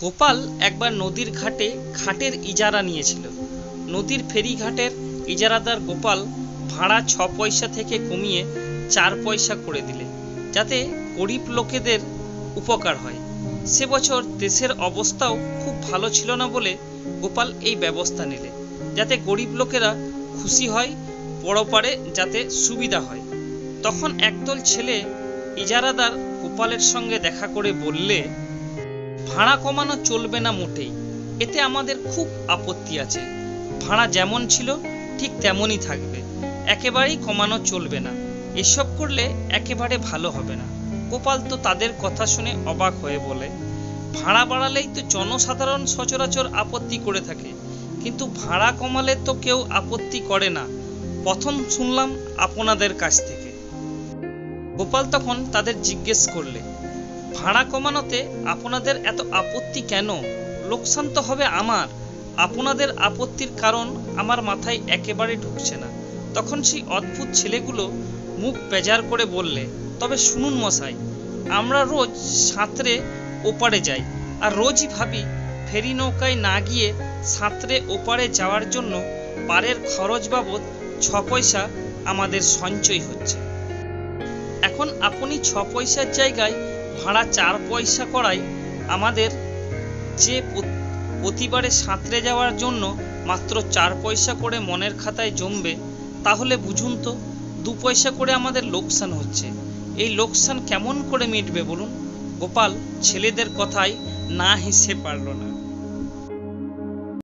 গোপাল একবার নদীর ঘাটে ঘাটের ইজারা নিয়েছিল। নদীর ফেরিঘাটের ইজারাদার গোপাল ভাড়া 6 পয়সা থেকে কমিয়ে 4 পয়সা করে দিলে, যাতে গরিব লোকেদের উপকার হয়। সে বছর দেশের অবস্থাও খুব ভালো ছিল না বলে গোপাল এই ব্যবস্থা নিলে, যাতে গরিব লোকেরা খুশি হয়, পরপারে যাতে সুবিধা হয়। তখন একদল ছেলে ইজারাদার গোপালের সঙ্গে দেখা করে বললে, ভাড়া কমানো চলবে না মোটেই, এতে আমাদের খুব আপত্তি আছে। ভাড়া যেমন ছিল ঠিক তেমনই থাকবে, একেবারেই কমানো চলবে না। এসব করলে একেবারে ভালো হবে না। গোপাল তো তাদের কথা শুনে অবাক হয়ে বলে, ভাড়া বাড়ালেই তো জনসাধারণ সচরাচর আপত্তি করে থাকে, কিন্তু ভাড়া কমালে তো কেউ আপত্তি করে না, প্রথম শুনলাম আপনাদের কাছ থেকে। গোপাল তখন তাদের জিজ্ঞেস করলে, ভাড়া কমানোতে আপনাদের এত আপত্তি কেন? লোকসান তো হবে আমার। আপনাদের আপত্তির কারণ আমার মাথায় একেবারে ঢুকছে না। তখন সেই অদ্ভুত ছেলেগুলো মুখ বেজার করে বললে, তবে শুনুন মশাই, আমরা রোজ সাঁতরে ওপারে যাই, আর রোজই ভাবি ফেরি নৌকায় না গিয়ে সাঁতরে ওপারে যাওয়ার জন্য পারের খরচ বাবদ 6 পয়সা আমাদের সঞ্চয় হচ্ছে। এখন আপনি 6 পয়সার জায়গায় ভাড়া 4 পয়সা করায় আমাদের যে প্রতিবারে সাঁতরে যাওয়ার জন্য মাত্র 4 পয়সা করে মনের খাতায় জমবে, তাহলে বুঝুন তো 2 পয়সা করে আমাদের লোকসান হচ্ছে। এই লোকসান কেমন করে মিটবে বলুন? গোপাল ছেলেদের কথায় না হেসে পারল না।